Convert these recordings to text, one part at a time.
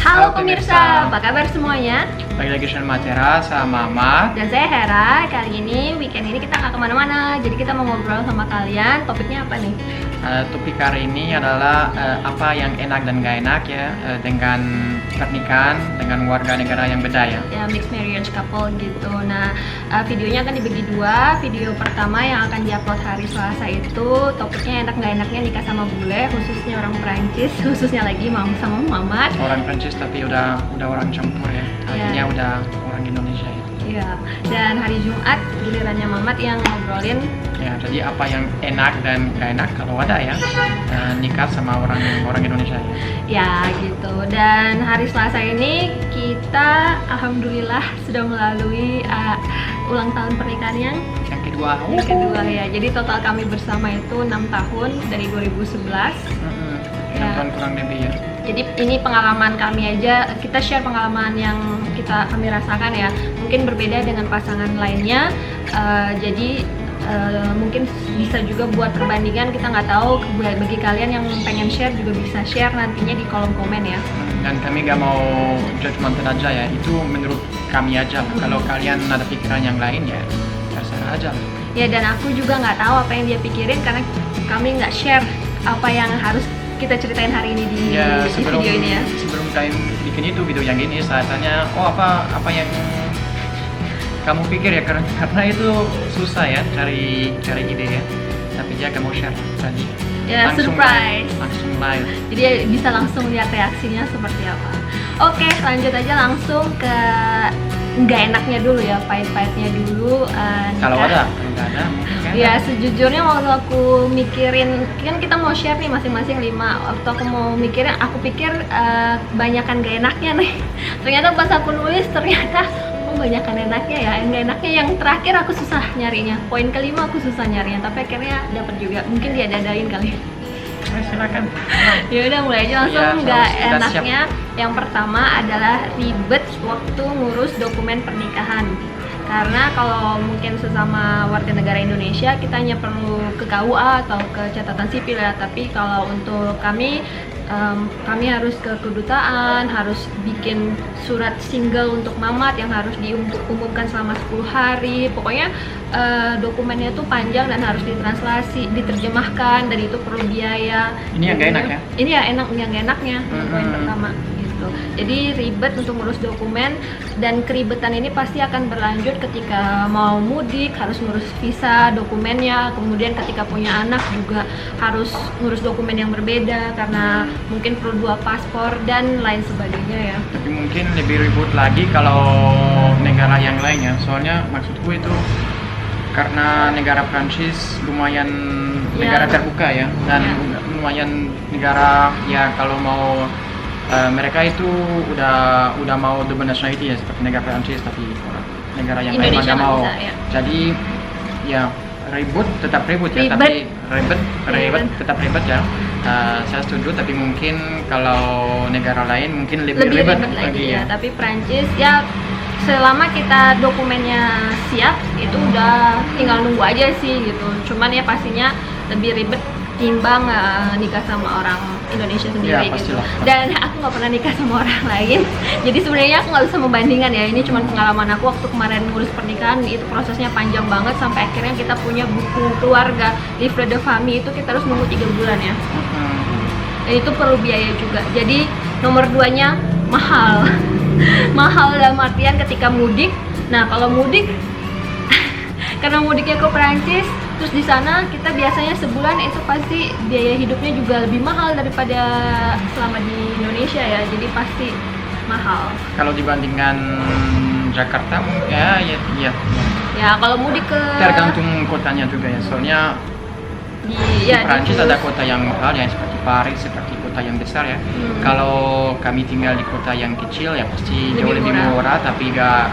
Halo pemirsa, apa kabar semuanya? Balik lagi channel Matera sama Mama. Dan saya Hera. Kali ini, weekend ini kita nggak kemana-mana. Jadi kita mau ngobrol sama kalian. Topiknya apa nih? Topik hari ini adalah apa yang enak dan gak enak ya dengan pernikahan dengan warga negara yang beda ya. Ya, mixed marriage couple gitu. Nah, videonya akan dibagi dua. Video pertama yang akan diupload hari Selasa itu topiknya enak nggak enaknya nikah sama bule, khususnya orang Perancis, khususnya lagi sama Mamat. Orang Prancis tapi udah orang campur ya. Akhirnya udah orang Indonesia ya. Iya. Dan hari Jumat gilirannya Mamat yang ngobrolin. Ya, jadi apa yang enak dan gak enak kalau ada ya nikah sama orang Indonesia ya. Ya gitu. Dan hari Selasa ini kita alhamdulillah sudah melalui ulang tahun pernikahan yang kedua. kedua ya. Jadi total kami bersama itu 6 tahun dari 2011. 6 tahun kurang lebih ya. Jadi ini pengalaman kami aja, kita share pengalaman yang kami rasakan ya. Mungkin berbeda dengan pasangan lainnya. Jadi mungkin bisa juga buat perbandingan, kita nggak tahu. Bagi kalian yang pengen share juga bisa share nantinya di kolom komen ya. Dan kami gak mau judgmental aja ya, itu menurut kami aja. Kalau kalian ada pikiran yang lain ya terserah aja. Ya, dan aku juga nggak tahu apa yang dia pikirin karena kami nggak share apa yang harus kita ceritain hari ini di video ini ya. Sebelum kami bikin itu video yang ini, saya tanya, apa yang kamu pikir ya, karena itu susah ya cari ide ya. Tapi dia kamu share tadi. Ya, surprise. Langsung live. Jadi bisa langsung lihat reaksinya seperti apa. Oke, lanjut aja langsung ke nggak enaknya dulu ya, pahit-pahitnya dulu. Kalau nggak ada mungkin kan? Ya, sejujurnya waktu aku mikirin, kan kita mau share nih masing-masing 5. Waktu aku mau mikirin, aku pikir banyakan gak enaknya nih. Ternyata pas aku nulis, ternyata banyakan enaknya ya. Yang gak enaknya yang terakhir aku susah nyarinya. Poin kelima aku susah nyarinya, tapi akhirnya dapat juga. Mungkin dia dadain kali. Silakan. Ya udah, mulai aja langsung. Nggak enaknya yang pertama adalah ribet waktu ngurus dokumen pernikahan. Karena kalau mungkin sesama warga negara Indonesia kita hanya perlu ke KUA atau ke catatan sipil ya, tapi kalau untuk kami harus ke kedutaan, harus bikin surat single untuk Mamat yang harus diumumkan selama 10 hari. Pokoknya dokumennya tuh panjang dan harus ditranslasi, diterjemahkan, dan itu perlu biaya. Ini yang gak enak ya? Ini ya yang gak enaknya, poin pertama. Jadi ribet untuk ngurus dokumen, dan keribetan ini pasti akan berlanjut ketika mau mudik, harus ngurus visa, dokumennya. Kemudian ketika punya anak juga harus ngurus dokumen yang berbeda karena mungkin perlu 2 paspor dan lain sebagainya ya. Tapi mungkin lebih ribut lagi kalau negara yang lainnya. Soalnya maksudku itu karena negara Prancis lumayan negara terbuka ya, dan lumayan negara ya, kalau mau mereka itu udah mau double nationality ya, seperti negara Prancis, tapi negara yang lain nggak mau. Bisa, ya. Jadi ya tetap ribut ya, tapi ribet tetap ribet ya. Saya setuju, tapi mungkin kalau negara lain mungkin lebih ribet lagi ya. Tapi Prancis ya, selama kita dokumennya siap itu udah tinggal nunggu aja sih gitu. Cuman ya pastinya lebih ribet timbang nikah sama orang Indonesia sendiri ya, gitu. Dan aku nggak pernah nikah sama orang lain, jadi sebenarnya aku nggak bisa membandingkan ya. Ini cuma pengalaman aku waktu kemarin ngurus pernikahan, itu prosesnya panjang banget sampai akhirnya kita punya buku keluarga, livre de famille, itu kita harus nunggu 3 bulan ya. Dan itu perlu biaya juga. Jadi nomor 2-nya mahal. Mahal dalam artian ketika mudik. Nah, kalau mudik karena mudiknya ke Perancis, terus di sana kita biasanya sebulan itu pasti biaya hidupnya juga lebih mahal daripada selama di Indonesia ya, jadi pasti mahal. Kalau dibandingkan Jakarta ya. Ya, kalau mudik ke Tergantung kotanya juga ya, soalnya di Prancis ada kota yang mahal ya, seperti Paris, seperti kota yang besar ya. Kalau kami tinggal di kota yang kecil ya pasti jauh lebih murah, tapi gak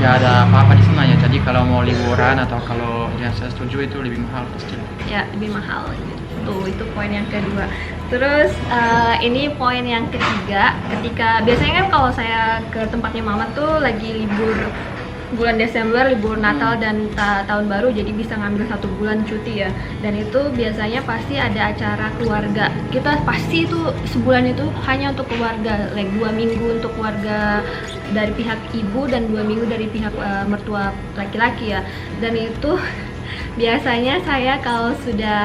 ada apa-apa di sana ya. Jadi kalau mau liburan atau kalau ya, saya setuju itu lebih mahal pasti. Ya, lebih mahal gitu. Itu poin yang kedua. Terus ini poin yang ketiga, ketika biasanya kan kalau saya ke tempatnya Mama tuh lagi libur bulan Desember libur Natal dan tahun baru, jadi bisa ngambil 1 bulan cuti ya. Dan itu biasanya pasti ada acara keluarga. Kita pasti itu sebulan itu hanya untuk keluarga, like 2 minggu untuk keluarga dari pihak ibu dan 2 minggu dari pihak mertua laki-laki ya. Dan itu biasanya saya kalau sudah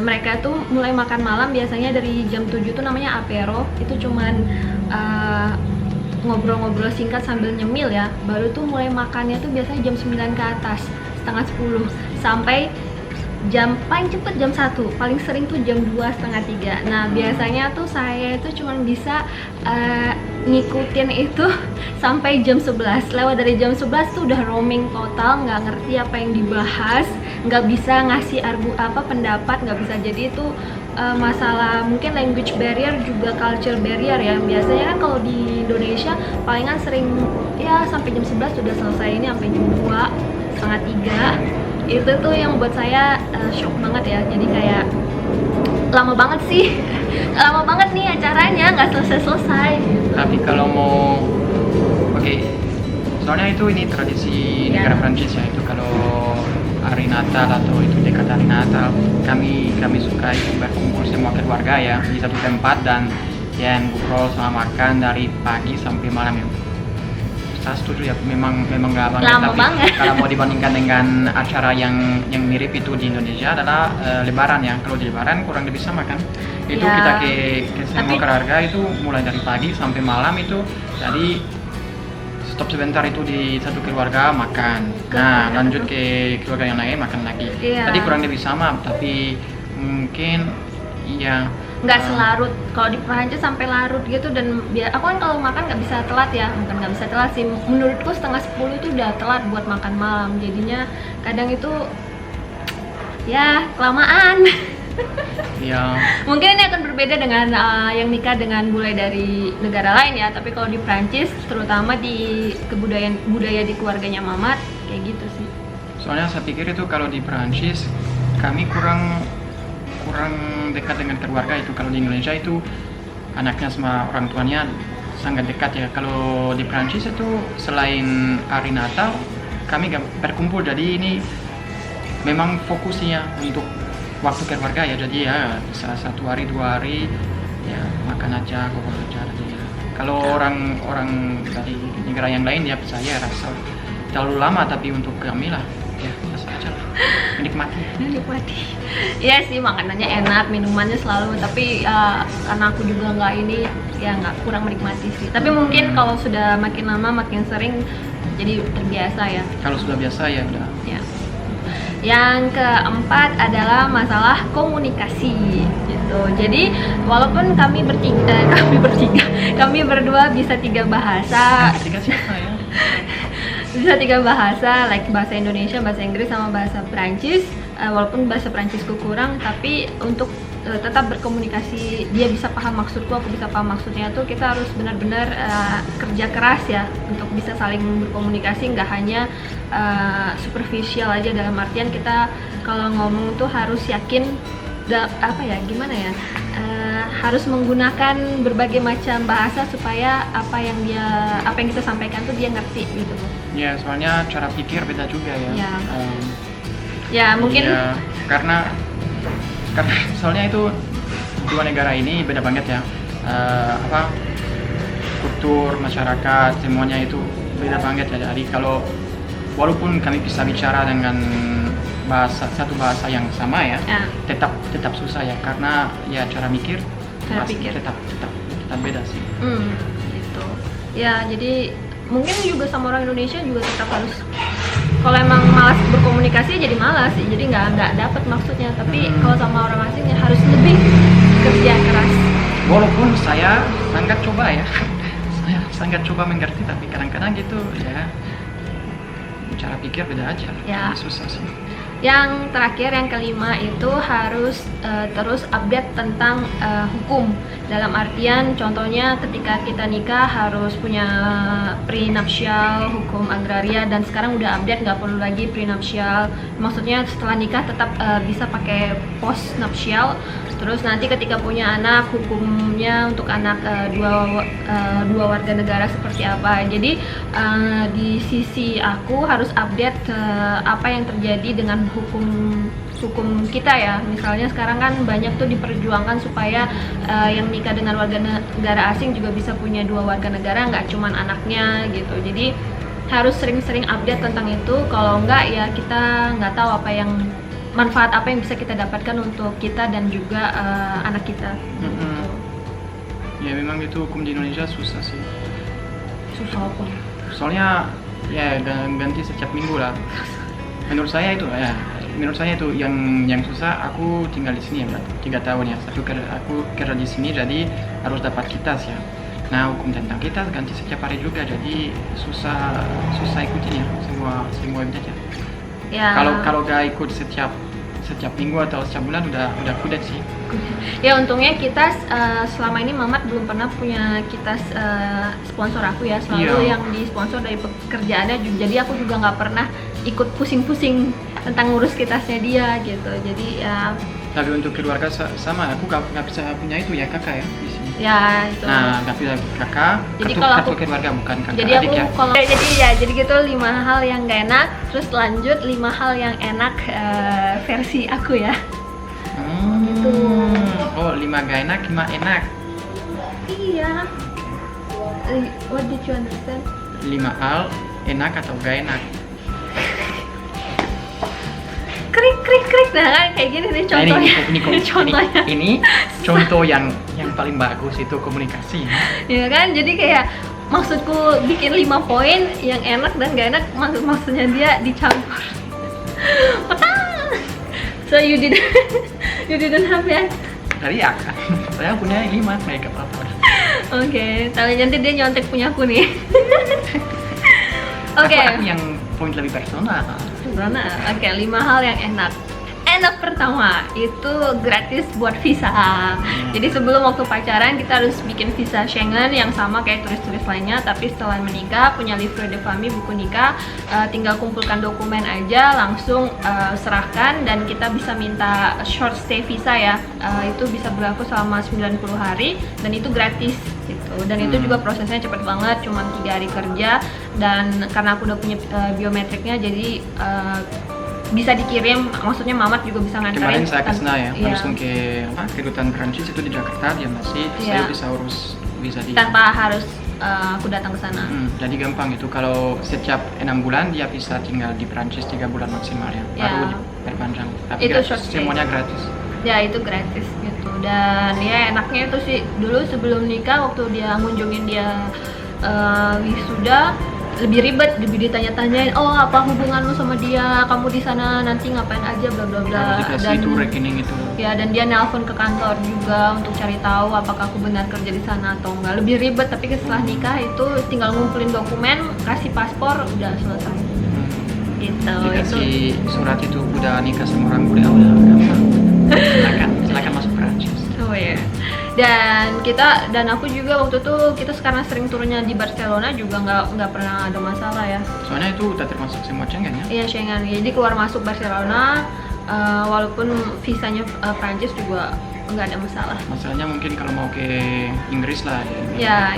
mereka tuh mulai makan malam biasanya dari jam 7 tuh namanya apero. Itu cuman ngobrol-ngobrol singkat sambil nyemil ya. Baru tuh mulai makannya tuh biasanya jam 9 ke atas, setengah 10 sampai jam paling cepet jam 1, paling sering tuh jam 2, setengah 3. Nah biasanya tuh saya itu cuman bisa ngikutin itu sampai jam 11. Lewat dari jam 11 tuh udah roaming total, nggak ngerti apa yang dibahas, nggak bisa ngasih pendapat, nggak bisa. Jadi itu masalah mungkin language barrier juga culture barrier ya. Biasanya kan kalau di Indonesia palingan sering ya sampai jam 11 sudah selesai, ini sampai jam 2, setengah 3. Itu tuh yang buat saya shock banget ya. Jadi kayak lama banget sih. Lama banget nih acaranya, nggak selesai-selesai gitu. Tapi kalau mau soalnya itu ini tradisi negara Prancis ya, itu kalau hari Natal atau itu dekat hari Natal kami suka itu berkumpul semua keluarga ya di satu tempat dan yang ngobrol sama makan dari pagi sampai malam ya. Saya setuju ya, memang nggak banget. Lama tapi banget. kalau mau dibandingkan dengan acara yang mirip itu di Indonesia adalah Lebaran ya. Kalau di Lebaran kurang lebih sama kan, itu Ya. kita ke semua keluarga itu mulai dari pagi sampai malam itu, jadi stop sebentar itu di satu keluarga makan, nah lanjut ke keluarga yang lain makan lagi. Iya. Tadi kurang lebih sama, tapi mungkin ya Nggak selarut. Kalau di Perancis sampai larut gitu. Dan aku kan kalau makan nggak bisa telat ya, bukan nggak bisa telat sih, menurutku setengah 10 itu udah telat buat makan malam. Jadinya kadang itu ya kelamaan. ya Mungkin ini akan berbeda dengan yang nikah dengan bule dari negara lain ya. Tapi kalau di Prancis, terutama di budaya di keluarganya Mamat, kayak gitu sih. soalnya saya pikir itu kalau di Perancis kami kurang dekat dengan keluarga. Itu kalau di Indonesia itu anaknya sama orang tuanya sangat dekat ya. Kalau di Perancis itu selain hari Natal kami gak berkumpul, jadi ini memang fokusnya untuk waktu keluarga ya. Jadi ya bisa 1 hari 2 hari ya makan aja, ngobrol aja ya. Kalau orang dari negara yang lain ya saya rasa terlalu lama, tapi untuk kami lah ya biasa aja lah, menikmati. Iya sih, makanannya enak, minumannya selalu, tapi karena aku juga nggak ini ya, nggak kurang menikmati sih. Tapi mungkin kalau sudah makin lama makin sering jadi terbiasa ya. Kalau sudah biasa ya udah. Ya. Yang keempat adalah masalah komunikasi gitu. Jadi walaupun kami berdua bisa 3 bahasa, Ketika siapa ya? bisa 3 bahasa, like bahasa Indonesia, bahasa Inggris, sama bahasa Prancis. Walaupun bahasa Prancisku kurang, tapi untuk tetap berkomunikasi, dia bisa paham maksudku, aku bisa paham maksudnya, tuh kita harus benar-benar kerja keras ya untuk bisa saling berkomunikasi, nggak hanya superficial aja. Dalam artian kita kalau ngomong tuh harus yakin, harus menggunakan berbagai macam bahasa supaya apa yang kita sampaikan tuh dia ngerti gitu. Ya soalnya cara pikir beda juga ya. Ya. Ya mungkin ya, karena soalnya itu dua negara ini beda banget ya. Kultur, masyarakat, semuanya itu beda banget ya. Jadi kalau walaupun kami bisa bicara dengan satu bahasa yang sama ya, tetap susah ya, karena ya cara mikir tetap beda sih. Gitu. Ya jadi mungkin juga sama orang Indonesia juga tetap harus, kalau emang malas berkomunikasi jadi malas, jadi nggak dapet maksudnya. Tapi kalau sama orang asing ya harus lebih kerja keras. Walaupun saya sangat coba ya, saya sangat coba mengerti, tapi kadang-kadang gitu ya cara pikir beda aja. Ya. Susah sih. Yang terakhir, yang kelima itu harus terus update tentang hukum. Dalam artian contohnya ketika kita nikah harus punya prenuptial, hukum agraria, dan sekarang udah update nggak perlu lagi prenuptial. Maksudnya setelah nikah tetap bisa pakai postnuptial. Terus nanti ketika punya anak, hukumnya untuk anak dua warga negara seperti apa. Jadi di sisi aku harus update apa yang terjadi dengan hukum kita ya. Misalnya sekarang kan banyak tuh diperjuangkan supaya yang nikah dengan warga negara asing juga bisa punya 2 warga negara, nggak cuman anaknya gitu. Jadi harus sering-sering update tentang itu. Kalau enggak ya kita nggak tahu apa yang manfaat apa yang bisa kita dapatkan untuk kita dan juga anak kita. Ya memang itu hukum di Indonesia susah sih. Susah apa? Soalnya ya ganti setiap minggu lah. Menurut saya itu yang susah. Aku tinggal di sini ya 3 tahun ya. Aku kerja di sini jadi harus dapat kitas ya. Nah hukum tentang kitas ganti setiap hari juga, jadi susah ikutin ya semua aja. Ya. Kalau gak ikut setiap minggu atau setiap bulan udah kudet sih. Ya untungnya kitas selama ini Mamat belum pernah punya kitas sponsor aku ya, selalu yang disponsor dari pekerjaannya. Jadi aku juga nggak pernah ikut pusing-pusing tentang ngurus kitasnya dia gitu. Jadi ya. Tapi untuk keluarga sama, aku nggak bisa punya itu ya kakak ya di sini. Ya itu. Nah nggak bisa kakak. Jadi kalau aku keluarga bukan kakak jadi adik aku, ya. Jadi gitu 5 hal yang gak enak, terus lanjut 5 hal yang enak versi aku ya. Gitu. Oh 5 gak enak, 5 enak. Iya. What did you understand? 5 hal enak atau gak enak. Krik nah kan kayak gini nih contohnya. Ini contoh yang paling bagus itu komunikasi. Ya kan, jadi kayak maksudku bikin 5 poin yang enak dan gak enak, maksudnya dia dicampur. So you didn't have ya? Dari akak, saya punya 5 kayak apa-apa. Oke, tapi nanti dia nyontek punyaku nih. Oke. Aku yang poin lebih personal. Oke, 5 hal yang enak. Enak pertama itu gratis buat visa. Jadi sebelum waktu pacaran kita harus bikin visa Schengen yang sama kayak turis-turis lainnya, tapi setelah menikah punya livre de famille, buku nikah, tinggal kumpulkan dokumen aja, langsung serahkan dan kita bisa minta short stay visa ya. Itu bisa berlaku selama 90 hari dan itu gratis gitu. Dan itu juga prosesnya cepet banget, cuma 3 hari kerja, dan karena aku udah punya biometriknya jadi bisa dikirim, maksudnya Mamat juga bisa nganterin. Kemarin saya ke sana ya, langsung ke kedutaan Prancis itu di Jakarta, dia masih saya bisa urus visa di tanpa harus aku datang ke sana. Jadi gampang itu, kalau setiap 6 bulan dia bisa tinggal di Prancis 3 bulan maksimal ya, baru diperpanjang. Tapi itu semuanya gratis. Ya itu gratis gitu, dan ya enaknya itu sih dulu sebelum nikah waktu dia ngunjungin dia wisuda lebih ribet, lebih ditanya-tanyain, oh apa hubunganmu sama dia, kamu di sana nanti ngapain aja, bla bla bla. Dan itu rekening itu. Ya, dan dia nelpon ke kantor juga untuk cari tahu apakah aku benar kerja di sana atau enggak. Lebih ribet, tapi setelah nikah itu tinggal ngumpulin dokumen, kasih paspor, udah selesai. Gitu. Dikasih surat itu udah nikah sama orang Korea, udah gampang. Silakan masuk Prancis. Oh ya. Dan aku juga waktu itu kita sekarang sering turunnya di Barcelona juga nggak pernah ada masalah ya. Soalnya itu udah termasuk semua Schengen ya? Iya Schengen, jadi keluar masuk Barcelona walaupun visanya Prancis juga nggak ada masalah. Masalahnya mungkin kalau mau ke Inggris lah. Ya.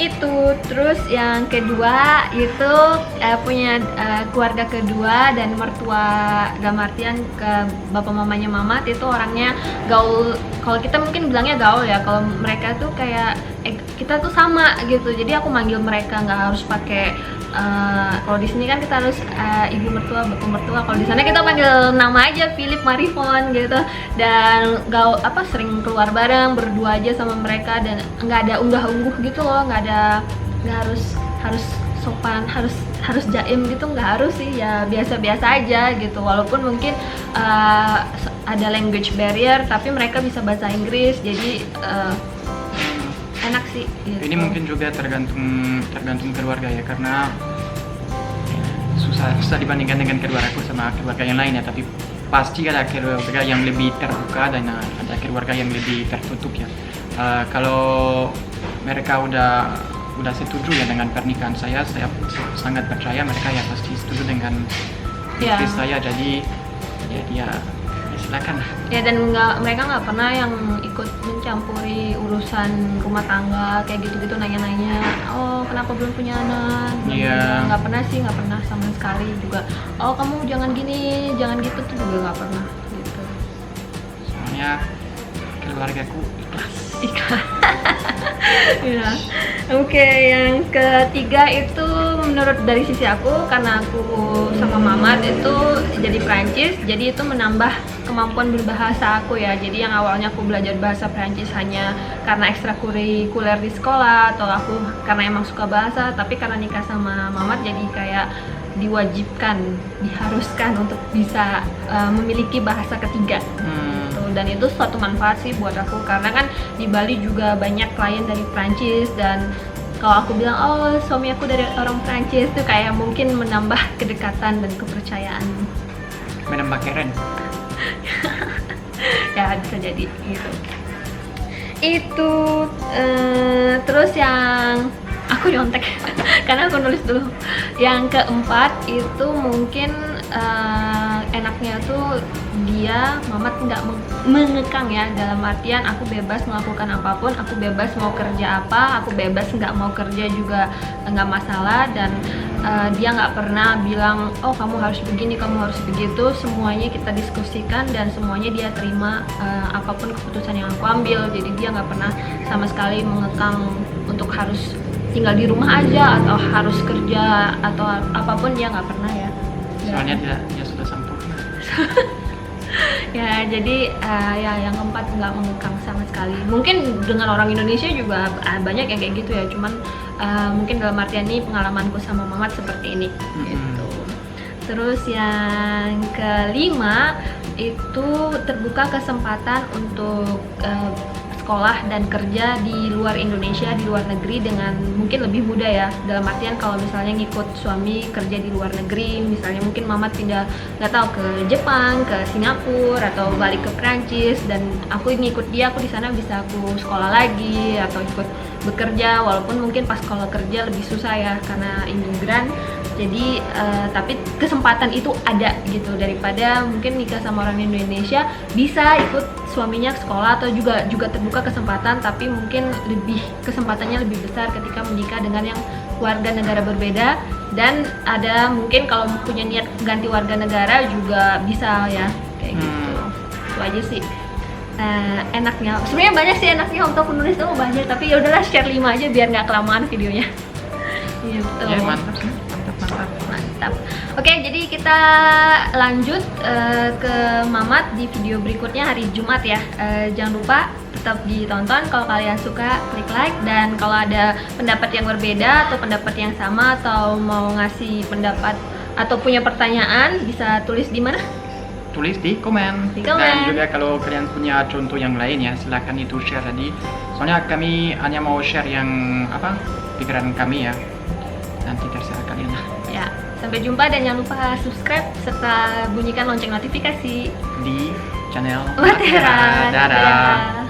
Itu terus yang kedua itu punya keluarga kedua dan mertua, dalam artian ke bapak mamanya Mamat itu orangnya gaul. Kalau kita mungkin bilangnya gaul ya, kalau mereka tuh kayak kita tuh sama gitu. Jadi aku manggil mereka nggak harus pakai kalau di sini kan kita harus ibu mertua, bapak mertua. Kalau di sana kita panggil nama aja, Philip, Marifon gitu. Dan sering keluar bareng berdua aja sama mereka, dan nggak ada unggah-ungguh gitu loh, nggak harus sopan, harus jaim gitu, nggak harus sih, ya biasa-biasa aja gitu. Walaupun mungkin ada language barrier, tapi mereka bisa bahasa Inggris, jadi enak sih gitu. Ini mungkin juga tergantung keluarga ya, karena susah dibandingkan dengan keluargaku sama keluarga yang lain ya, tapi pasti ada keluarga yang lebih terbuka dan ada keluarga yang lebih tertutup ya. Kalau mereka udah setuju ya dengan pernikahan saya sangat percaya mereka ya pasti setuju dengan istri saya, jadi ya dia silakan lah. Ya, dan mereka nggak pernah yang ikut mencampuri urusan rumah tangga kayak gitu-gitu, nanya-nanya, oh kenapa belum punya anak? Iya. Nggak pernah sih, nggak pernah sama sekali juga. Oh kamu jangan gini, jangan gitu tuh juga nggak pernah gitu. Soalnya keluargaku ikhlas. Ikhlas. Ya. Oke, yang ketiga itu menurut dari sisi aku, karena aku sama Mamat itu jadi Prancis, jadi itu menambah kemampuan berbahasa aku ya. Jadi yang awalnya aku belajar bahasa Prancis hanya karena ekstrakurikuler di sekolah atau aku karena emang suka bahasa, tapi karena nikah sama Mamat jadi kayak diwajibkan, diharuskan untuk bisa memiliki bahasa ketiga. Dan itu suatu manfaat sih buat aku, karena kan di Bali juga banyak klien dari Prancis, dan kalau aku bilang oh suami aku dari orang Prancis tuh kayak mungkin menambah kedekatan dan kepercayaan. Menambah keren. Ya bisa jadi gitu. Itu terus yang aku nyontek karena aku nulis dulu. Yang keempat itu mungkin enaknya tuh dia Mamat nggak mengekang ya, dalam artian aku bebas melakukan apapun, aku bebas mau kerja apa, aku bebas nggak mau kerja juga nggak masalah, dan dia nggak pernah bilang oh kamu harus begini, kamu harus begitu. Semuanya kita diskusikan dan semuanya dia terima apapun keputusan yang aku ambil. Jadi dia nggak pernah sama sekali mengekang untuk harus tinggal di rumah aja atau harus kerja atau apapun, dia nggak pernah ya. Soalnya dia sudah sempurna. Ya jadi ya yang keempat nggak mengekang sama sekali. Mungkin dengan orang Indonesia juga banyak yang kayak gitu ya, cuman mungkin dalam artian ini pengalamanku sama Mamat seperti ini gitu. Terus yang kelima itu terbuka kesempatan untuk sekolah dan kerja di luar Indonesia, di luar negeri dengan mungkin lebih mudah ya. Dalam artian kalau misalnya ngikut suami kerja di luar negeri, misalnya mungkin Mamat pindah nggak tahu ke Jepang, ke Singapura atau balik ke Prancis, dan aku ngikut dia, aku di sana bisa aku sekolah lagi atau ikut bekerja, walaupun mungkin pas sekolah kerja lebih susah ya karena imigran. Jadi tapi kesempatan itu ada gitu, daripada mungkin nikah sama orang Indonesia bisa ikut suaminya ke sekolah, atau juga terbuka kesempatan tapi mungkin kesempatannya lebih besar ketika menikah dengan yang warga negara berbeda, dan ada mungkin kalau punya niat ganti warga negara juga bisa ya kayak gitu. Itu aja sih enaknya. Sebenarnya banyak sih enaknya untuk menulis tuh banyak, tapi ya udahlah share 5 aja biar nggak kelamaan videonya. Gitu. Ya mantap sih. Mantap. Oke, jadi kita lanjut ke Mamat di video berikutnya hari Jumat ya. Jangan lupa tetap ditonton. Kalau kalian suka, klik like, dan kalau ada pendapat yang berbeda atau pendapat yang sama atau mau ngasih pendapat atau punya pertanyaan, bisa tulis di mana? Tulis di komen. Dan juga kalau kalian punya contoh yang lain ya, silakan itu share tadi. Soalnya kami hanya mau share yang pikiran kami ya. Nanti terserah kalian lah. Ya, sampai jumpa dan jangan lupa subscribe serta bunyikan lonceng notifikasi di channel Matera. Dadah.